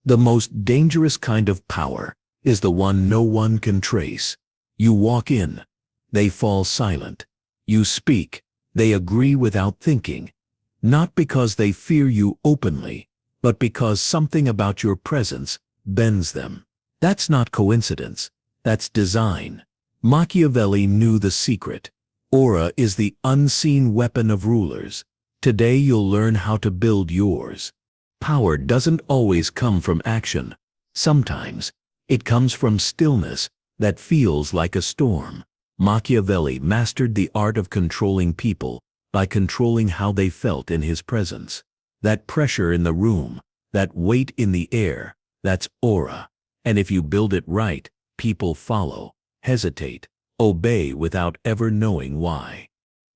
The most dangerous kind of power is the one no one can trace. You walk in, they fall silent. You speak, they agree without thinking. Not because they fear you openly, but because something about your presence bends them. That's not coincidence, that's design. Machiavelli knew the secret. Aura is the unseen weapon of rulers. Today you'll learn how to build yours. Power doesn't always come from action. Sometimes, it comes from stillness that feels like a storm. Machiavelli mastered the art of controlling people by controlling how they felt in his presence. That pressure in the room, that weight in the air, that's aura. And if you build it right, people follow, hesitate, obey without ever knowing why.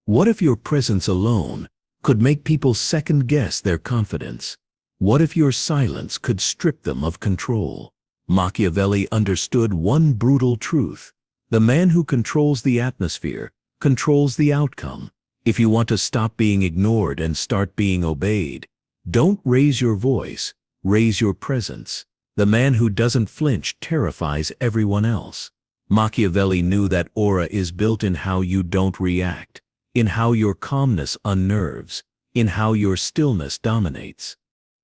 What if your presence alone could make people second-guess their confidence? What if your silence could strip them of control? Machiavelli understood one brutal truth. The man who controls the atmosphere controls the outcome. If you want to stop being ignored and start being obeyed, don't raise your voice, raise your presence. The man who doesn't flinch terrifies everyone else. Machiavelli knew that aura is built in how you don't react, in how your calmness unnerves, in how your stillness dominates.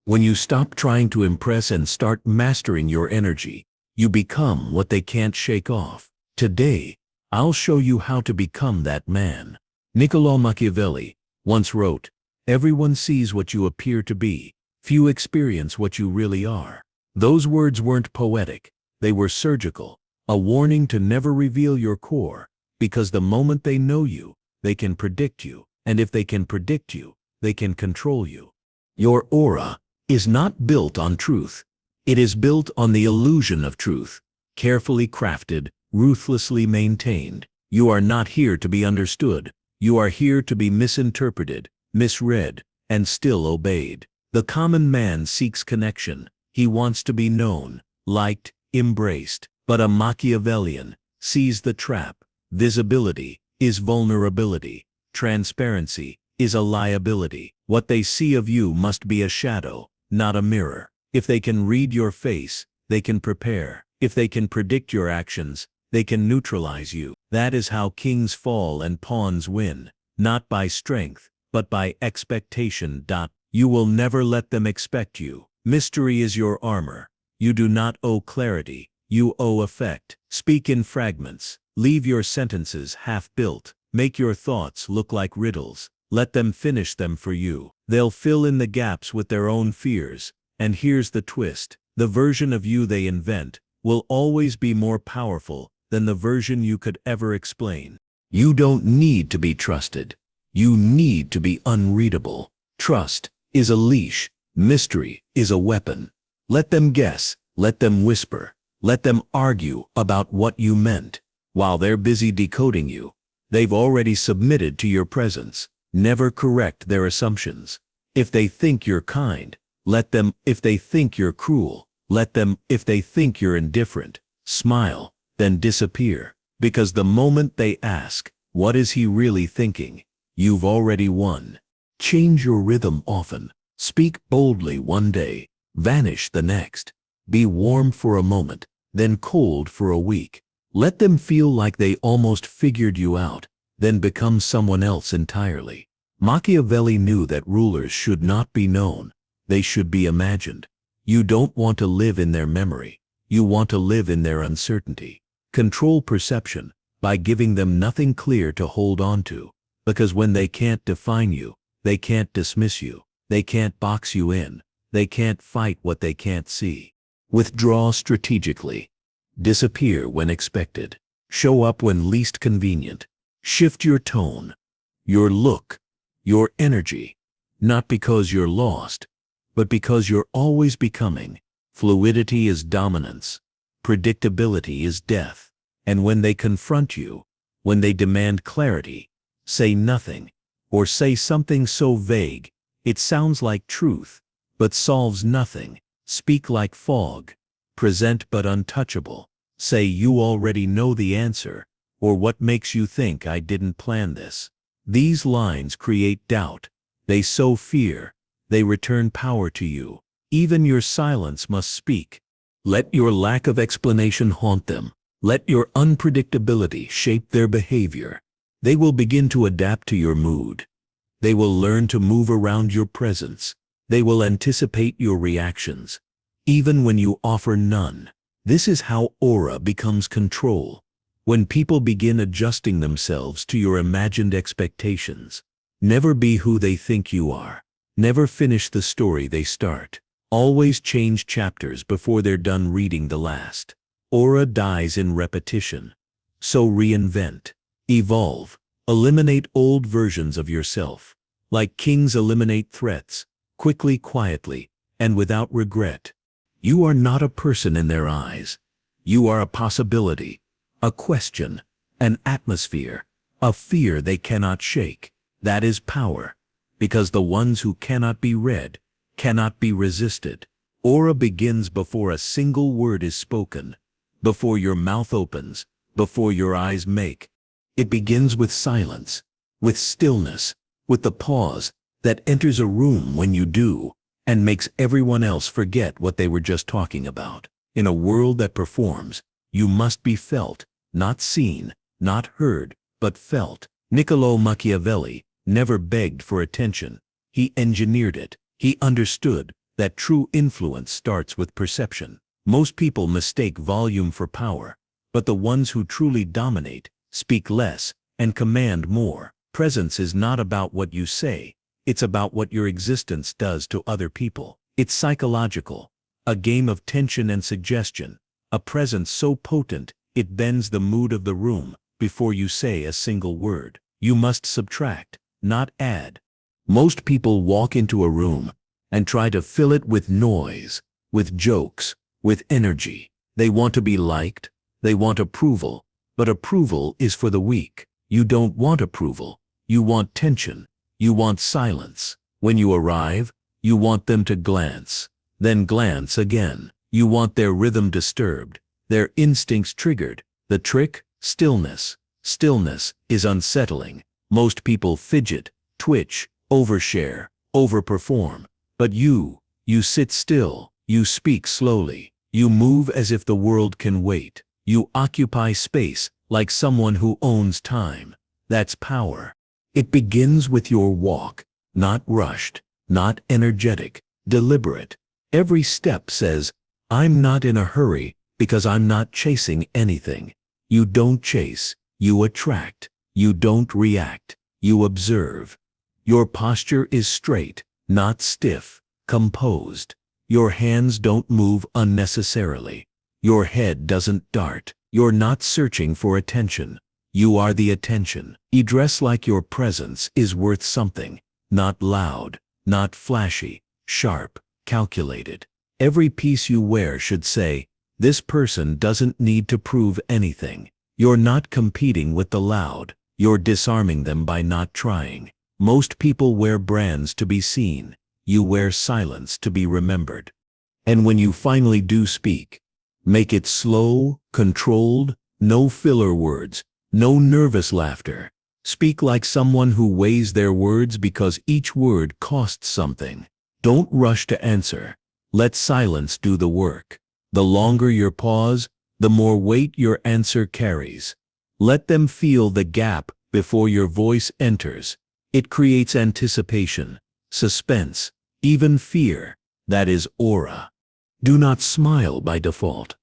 When you stop trying to impress and start mastering your energy, you become what they can't shake off. Today, I'll show you how to become that man. Niccolò Machiavelli once wrote, "Everyone sees what you appear to be, few experience what you really are." Those words weren't poetic, they were surgical, a warning to never reveal your core, because the moment they know you, they can predict you, and if they can predict you, they can control you. Your aura is not built on truth. It is built on the illusion of truth, carefully crafted, ruthlessly maintained. You are not here to be understood. You are here to be misinterpreted, misread, and still obeyed. The common man seeks connection. He wants to be known, liked, embraced. But a Machiavellian sees the trap. Visibility is vulnerability. Transparency is a liability. What they see of you must be a shadow, not a mirror. If they can read your face, they can prepare. If they can predict your actions, they can neutralize you. That is how kings fall and pawns win, not by strength, but by expectation. You will never let them expect you. Mystery is your armor. You do not owe clarity, you owe effect. Speak in fragments. Leave your sentences half-built. Make your thoughts look like riddles. Let them finish them for you. They'll fill in the gaps with their own fears. And here's the twist. The version of you they invent will always be more powerful than the version you could ever explain. You don't need to be trusted. You need to be unreadable. Trust is a leash. Mystery is a weapon. Let them guess. Let them whisper. Let them argue about what you meant. While they're busy decoding you, they've already submitted to your presence. Never correct their assumptions. If they think you're kind, let them. If they think you're cruel, let them. If they think you're indifferent, smile, then disappear. Because the moment they ask, what is he really thinking? You've already won. Change your rhythm often. Speak boldly one day, vanish the next. Be warm for a moment, then cold for a week. Let them feel like they almost figured you out, then become someone else entirely. Machiavelli knew that rulers should not be known, they should be imagined. You don't want to live in their memory, you want to live in their uncertainty. Control perception by giving them nothing clear to hold on to, because when they can't define you, they can't dismiss you, they can't box you in, they can't fight what they can't see. Withdraw strategically. Disappear when expected. Show up when least convenient. Shift your tone, your look, your energy, not because you're lost, but because you're always becoming. Fluidity is dominance. Predictability is death. And when they confront you, when they demand clarity, say nothing, or say something so vague, it sounds like truth, but solves nothing. Speak like fog. Present but untouchable. Say you already know the answer, or what makes you think I didn't plan this. These lines create doubt. They sow fear. They return power to you. Even your silence must speak. Let your lack of explanation haunt them. Let your unpredictability shape their behavior. They will begin to adapt to your mood. They will learn to move around your presence. They will anticipate your reactions, even when you offer none. This is how aura becomes control. When people begin adjusting themselves to your imagined expectations. Never be who they think you are. Never finish the story they start. Always change chapters before they're done reading the last. Aura dies in repetition. So reinvent. Evolve. Eliminate old versions of yourself. Like kings eliminate threats, quickly, quietly, and without regret. You are not a person in their eyes. You are a possibility, a question, an atmosphere, a fear they cannot shake. That is power, because the ones who cannot be read, cannot be resisted. Aura begins before a single word is spoken, before your mouth opens, before your eyes make. It begins with silence, with stillness, with the pause that enters a room when you do, and makes everyone else forget what they were just talking about. In a world that performs, you must be felt, not seen, not heard, but felt. Niccolo Machiavelli never begged for attention. He engineered it. He understood that true influence starts with perception. Most people mistake volume for power, but the ones who truly dominate speak less and command more. Presence is not about what you say, it's about what your existence does to other people. It's psychological, a game of tension and suggestion, a presence so potent it bends the mood of the room. Before you say a single word, you must subtract, not add. Most people walk into a room and try to fill it with noise, with jokes, with energy. They want to be liked, they want approval, but approval is for the weak. You don't want approval, you want tension, you want silence. When you arrive, you want them to glance, then glance again. You want their rhythm disturbed, their instincts triggered. The trick? Stillness. Stillness is unsettling. Most people fidget, twitch, overshare, overperform. But you sit still, you speak slowly, you move as if the world can wait. You occupy space like someone who owns time. That's power. It begins with your walk, not rushed, not energetic, deliberate. Every step says, I'm not in a hurry because I'm not chasing anything. You don't chase, you attract. You don't react, you observe. Your posture is straight, not stiff, composed. Your hands don't move unnecessarily. Your head doesn't dart. You're not searching for attention. You are the attention. You dress like your presence is worth something. Not loud, not flashy, sharp, calculated. Every piece you wear should say, this person doesn't need to prove anything. You're not competing with the loud. You're disarming them by not trying. Most people wear brands to be seen. You wear silence to be remembered. And when you finally do speak, make it slow, controlled, no filler words, no nervous laughter. Speak like someone who weighs their words because each word costs something. Don't rush to answer. Let silence do the work. The longer your pause, the more weight your answer carries. Let them feel the gap before your voice enters. It creates anticipation, suspense, even fear. That is aura. Do not smile by default.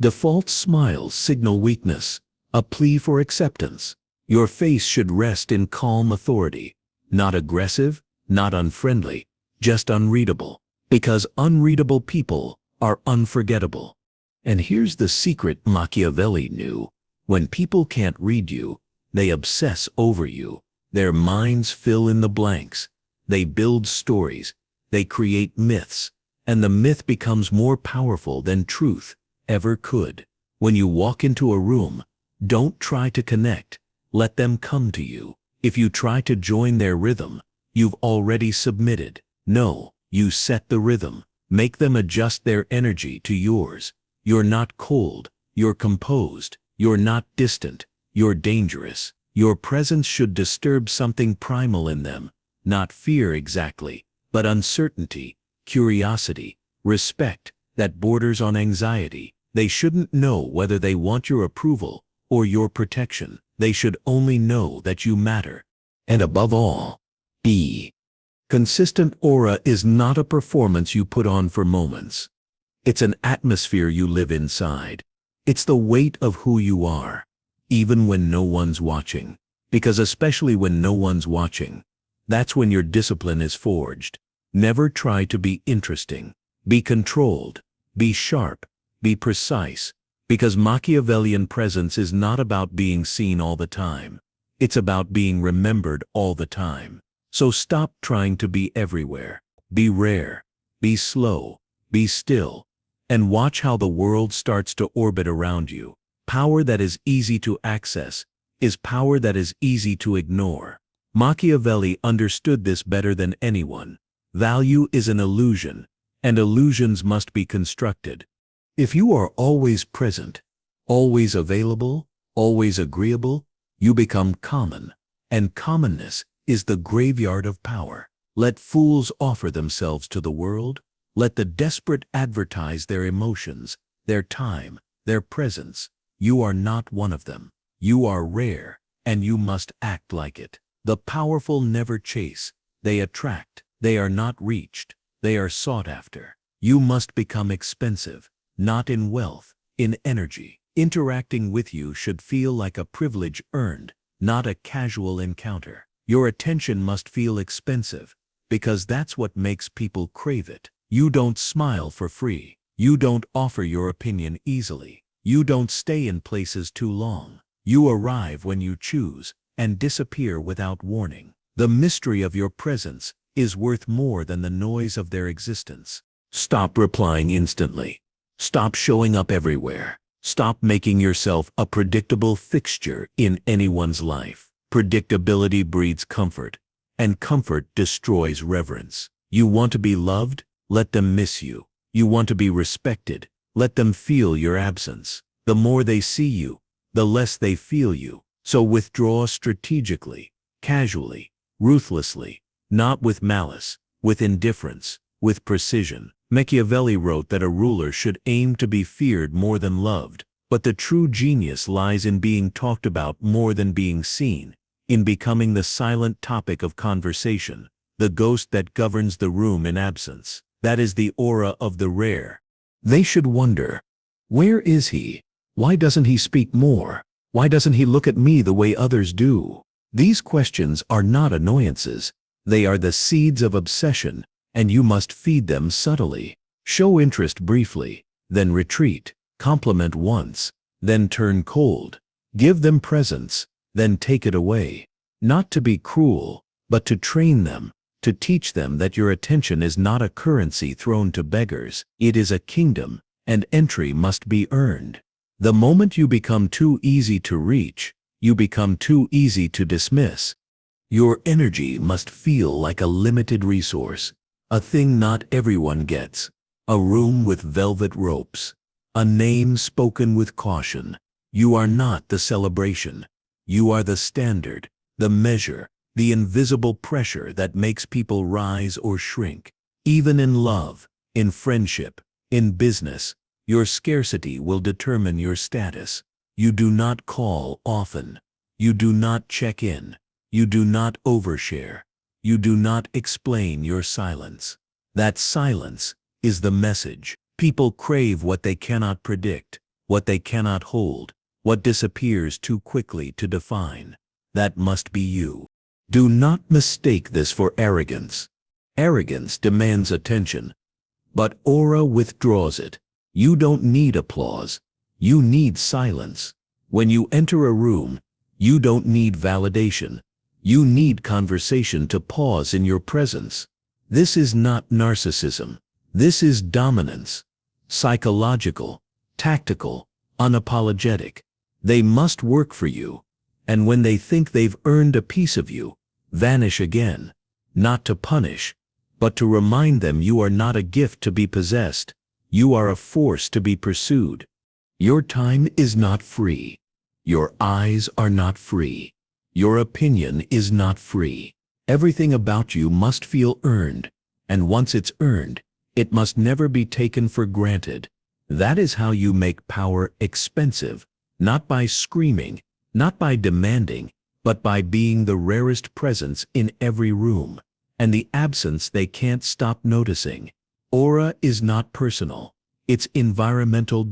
Default smiles signal weakness, a plea for acceptance. Your face should rest in calm authority, not aggressive, not unfriendly, just unreadable. Because unreadable people are unforgettable. And here's the secret Machiavelli knew. When people can't read you, they obsess over you. Their minds fill in the blanks. They build stories. They create myths. And the myth becomes more powerful than truth ever could. When you walk into a room, don't try to connect. Let them come to you. If you try to join their rhythm, you've already submitted. No, you set the rhythm. Make them adjust their energy to yours. You're not cold. You're composed. You're not distant. You're dangerous. Your presence should disturb something primal in them. Not fear exactly, but uncertainty, curiosity, respect, that borders on anxiety. They shouldn't know whether they want your approval or your protection. They should only know that you matter. And above all, be. Consistent aura is not a performance you put on for moments. It's an atmosphere you live inside. It's the weight of who you are, even when no one's watching. Because especially when no one's watching, that's when your discipline is forged. Never try to be interesting. Be controlled. Be sharp. Be precise. Because Machiavellian presence is not about being seen all the time. It's about being remembered all the time. So stop trying to be everywhere. Be rare. Be slow. Be still. And watch how the world starts to orbit around you. Power that is easy to access is power that is easy to ignore. Machiavelli understood this better than anyone. Value is an illusion, and illusions must be constructed. If you are always present, always available, always agreeable, you become common, and commonness is the graveyard of power. Let fools offer themselves to the world. Let the desperate advertise their emotions, their time, their presence. You are not one of them. You are rare, and you must act like it. The powerful never chase. They attract. They are not reached. They are sought after. You must become expensive, not in wealth, in energy. Interacting with you should feel like a privilege earned, not a casual encounter. Your attention must feel expensive, because that's what makes people crave it. You don't smile for free. You don't offer your opinion easily. You don't stay in places too long. You arrive when you choose and disappear without warning. The mystery of your presence is worth more than the noise of their existence. Stop replying instantly. Stop showing up everywhere. Stop making yourself a predictable fixture in anyone's life. Predictability breeds comfort, and comfort destroys reverence. You want to be loved? Let them miss you. You want to be respected? Let them feel your absence. The more they see you, the less they feel you. So withdraw strategically, casually, ruthlessly, not with malice, with indifference, with precision. Machiavelli wrote that a ruler should aim to be feared more than loved, but the true genius lies in being talked about more than being seen, in becoming the silent topic of conversation, the ghost that governs the room in absence. That is the aura of the rare. They should wonder, where is he? Why doesn't he speak more? Why doesn't he look at me the way others do? These questions are not annoyances. They are the seeds of obsession, and you must feed them subtly. Show interest briefly, then retreat. Compliment once, then turn cold. Give them presents, then take it away. Not to be cruel, but to train them, to teach them that your attention is not a currency thrown to beggars. It is a kingdom, and entry must be earned. The moment you become too easy to reach, you become too easy to dismiss. Your energy must feel like a limited resource, a thing not everyone gets, a room with velvet ropes, a name spoken with caution. You are not the celebration. You are the standard, the measure, the invisible pressure that makes people rise or shrink. Even in love, in friendship, in business, your scarcity will determine your status. You do not call often. You do not check in. You do not overshare. You do not explain your silence. That silence is the message. People crave what they cannot predict, what they cannot hold, what disappears too quickly to define. That must be you. Do not mistake this for arrogance. Arrogance demands attention, but aura withdraws it. You don't need applause. You need silence. When you enter a room, you don't need validation. You need conversation to pause in your presence. This is not narcissism. This is dominance. Psychological, tactical, unapologetic. They must work for you. And when they think they've earned a piece of you, vanish again. Not to punish, but to remind them you are not a gift to be possessed. You are a force to be pursued. Your time is not free. Your eyes are not free. Your opinion is not free. Everything about you must feel earned, and once it's earned, It must never be taken for granted. That is how you make power expensive, not by screaming, not by demanding, but by being the rarest presence in every room, and the absence they can't stop noticing. Aura is not personal. It's environmental.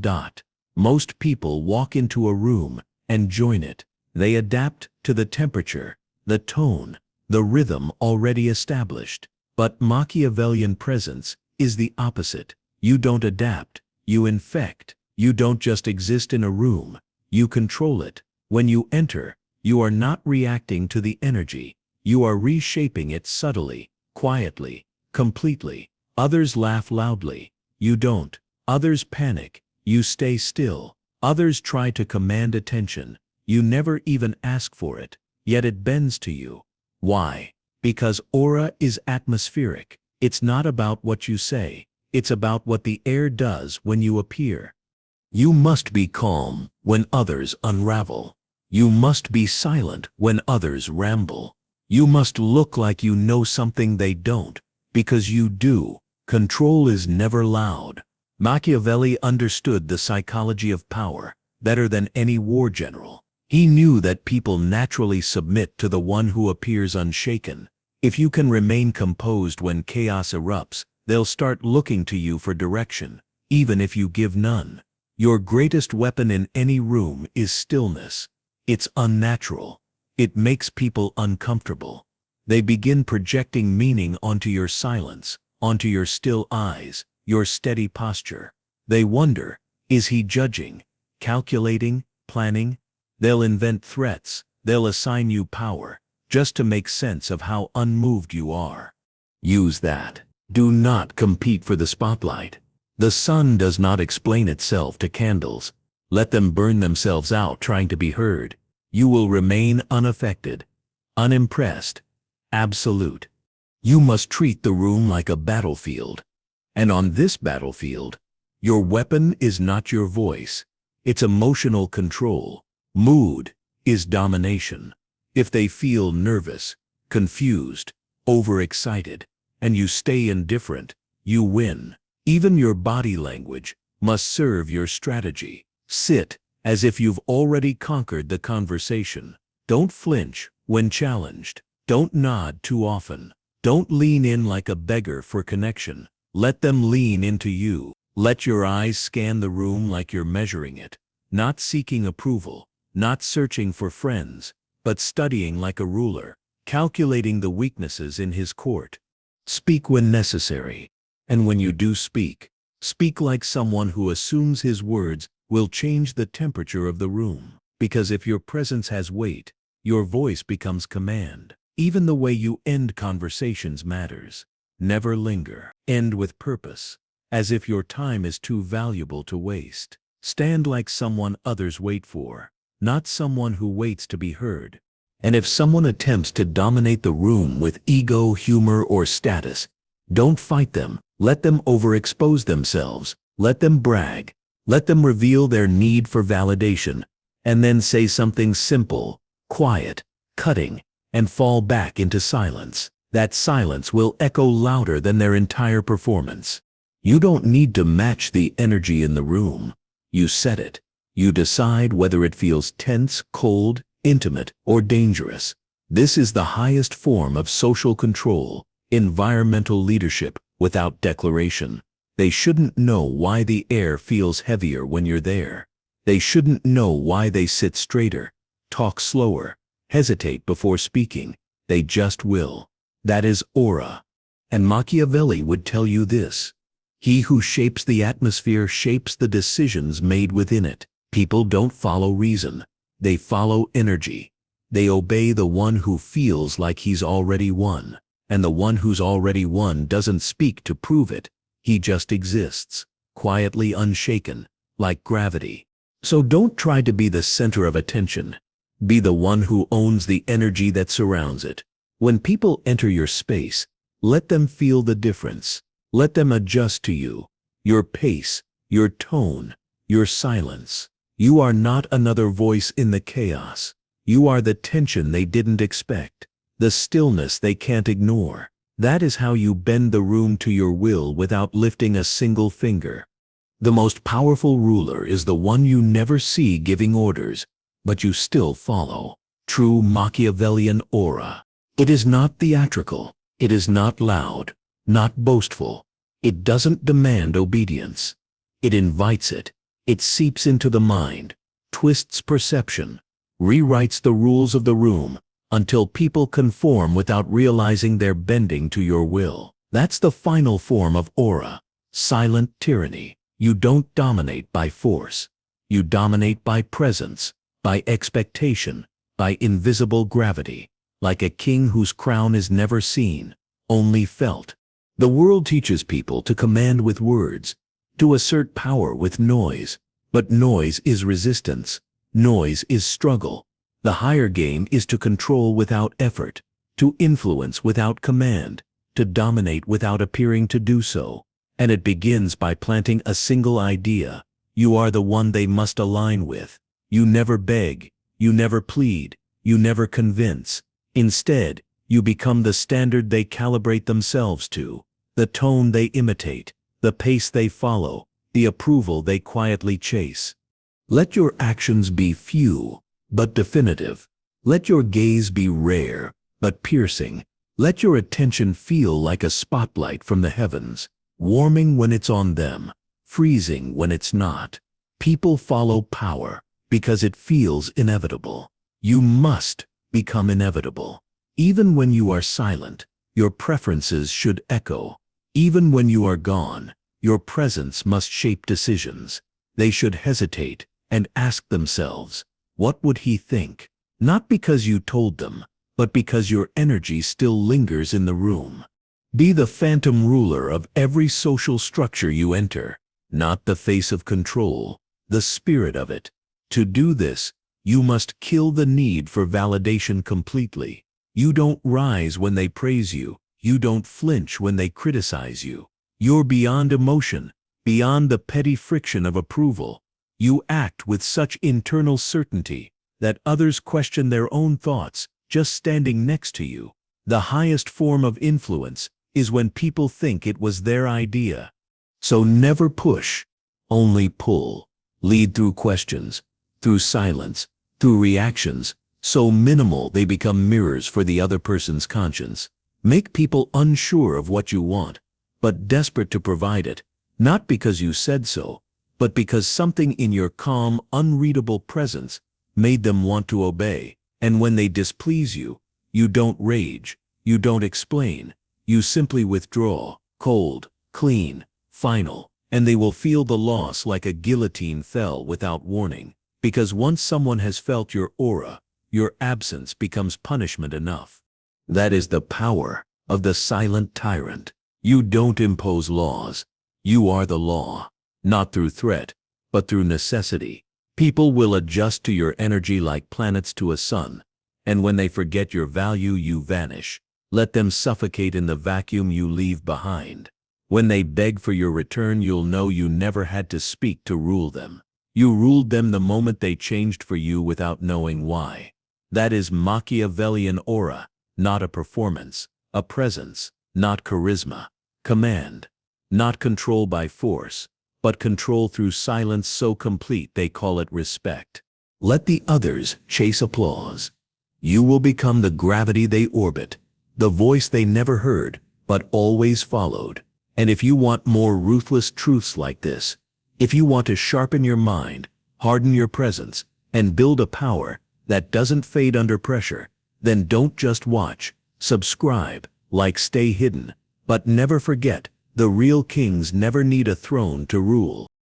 Most people walk into a room and join it. They adapt to the temperature, the tone, the rhythm already established. But Machiavellian presence is the opposite. You don't adapt, you infect. You don't just exist in a room, you control it. When you enter, you are not reacting to the energy, you are reshaping it subtly, quietly, completely. Others laugh loudly, you don't. Others panic, you stay still. Others try to command attention, you never even ask for it, yet it bends to you. Why? Because aura is atmospheric. It's not about what you say, it's about what the air does when you appear. You must be calm when others unravel. You must be silent when others ramble. You must look like you know something they don't, because you do. Control is never loud. Machiavelli understood the psychology of power better than any war general. He knew that people naturally submit to the one who appears unshaken. If you can remain composed when chaos erupts, they'll start looking to you for direction, even if you give none. Your greatest weapon in any room is stillness. It's unnatural. It makes people uncomfortable. They begin projecting meaning onto your silence, onto your still eyes, your steady posture. They wonder, is he judging, calculating, planning? They'll invent threats, they'll assign you power, just to make sense of how unmoved you are. Use that. Do not compete for the spotlight. The sun does not explain itself to candles. Let them burn themselves out trying to be heard. You will remain unaffected, unimpressed, absolute. You must treat the room like a battlefield. And on this battlefield, your weapon is not your voice. It's emotional control. Mood is domination. If they feel nervous, confused, overexcited, and you stay indifferent, you win. Even your body language must serve your strategy. Sit as if you've already conquered the conversation. Don't flinch when challenged. Don't nod too often. Don't lean in like a beggar for connection. Let them lean into you. Let your eyes scan the room like you're measuring it, not seeking approval, not searching for friends, but studying like a ruler, calculating the weaknesses in his court. Speak when necessary. And when you do speak, speak like someone who assumes his words will change the temperature of the room. Because if your presence has weight, your voice becomes command. Even the way you end conversations matters. Never linger. End with purpose, as if your time is too valuable to waste. Stand like someone others wait for, not someone who waits to be heard. And if someone attempts to dominate the room with ego, humor, or status, don't fight them. Let them overexpose themselves. Let them brag. Let them reveal their need for validation, and then say something simple, quiet, cutting, and fall back into silence. That silence will echo louder than their entire performance. You don't need to match the energy in the room. You set it. You decide whether it feels tense, cold, intimate, or dangerous. This is the highest form of social control, environmental leadership without declaration. They shouldn't know why the air feels heavier when you're there. They shouldn't know why they sit straighter, talk slower, hesitate before speaking. They just will. That is aura. And Machiavelli would tell you this. He who shapes the atmosphere shapes the decisions made within it. People don't follow reason. They follow energy. They obey the one who feels like he's already won. And the one who's already won doesn't speak to prove it. He just exists, quietly unshaken, like gravity. So don't try to be the center of attention. Be the one who owns the energy that surrounds it. When people enter your space, let them feel the difference. Let them adjust to you, your pace, your tone, your silence. You are not another voice in the chaos. You are the tension they didn't expect, the stillness they can't ignore. That is how you bend the room to your will without lifting a single finger. The most powerful ruler is the one you never see giving orders, but you still follow. True Machiavellian aura. It is not theatrical. It is not loud, not boastful. It doesn't demand obedience. It invites it. It seeps into the mind, twists perception, rewrites the rules of the room until people conform without realizing they're bending to your will. That's the final form of aura, silent tyranny. You don't dominate by force. You dominate by presence, by expectation, by invisible gravity, like a king whose crown is never seen, only felt. The world teaches people to command with words, to assert power with noise, but noise is resistance. Noise is struggle. The higher game is to control without effort, to influence without command, to dominate without appearing to do so. And it begins by planting a single idea. You are the one they must align with. You never beg, you never plead, you never convince. Instead, you become the standard they calibrate themselves to, the tone they imitate, the pace they follow, the approval they quietly chase. Let your actions be few, but definitive. Let your gaze be rare, but piercing. Let your attention feel like a spotlight from the heavens, warming when it's on them, freezing when it's not. People follow power because it feels inevitable. You must become inevitable. Even when you are silent, your preferences should echo. Even when you are gone, your presence must shape decisions. They should hesitate and ask themselves, what would he think? Not because you told them, but because your energy still lingers in the room. Be the phantom ruler of every social structure you enter, not the face of control, the spirit of it. To do this, you must kill the need for validation completely. You don't rise when they praise you. You don't flinch when they criticize you. You're beyond emotion, beyond the petty friction of approval. You act with such internal certainty that others question their own thoughts just standing next to you. The highest form of influence is when people think it was their idea. So never push, only pull. Lead through questions, through silence, through reactions, so minimal they become mirrors for the other person's conscience. Make people unsure of what you want, but desperate to provide it, not because you said so, but because something in your calm, unreadable presence made them want to obey. And when they displease you, you don't rage, you don't explain, you simply withdraw, cold, clean, final, and they will feel the loss like a guillotine fell without warning. Because once someone has felt your aura, your absence becomes punishment enough. That is the power of the silent tyrant. You don't impose laws. You are the law, not through threat, but through necessity. People will adjust to your energy like planets to a sun, and when they forget your value, you vanish. Let them suffocate in the vacuum you leave behind. When they beg for your return, you'll know you never had to speak to rule them. You ruled them the moment they changed for you without knowing why. That is Machiavellian aura, not a performance, a presence, not charisma, command, not control by force, but control through silence so complete they call it respect. Let the others chase applause. You will become the gravity they orbit, the voice they never heard, but always followed. And if you want more ruthless truths like this, if you want to sharpen your mind, harden your presence, and build a power that doesn't fade under pressure, then don't just watch, subscribe, like, stay hidden, but never forget, the real kings never need a throne to rule.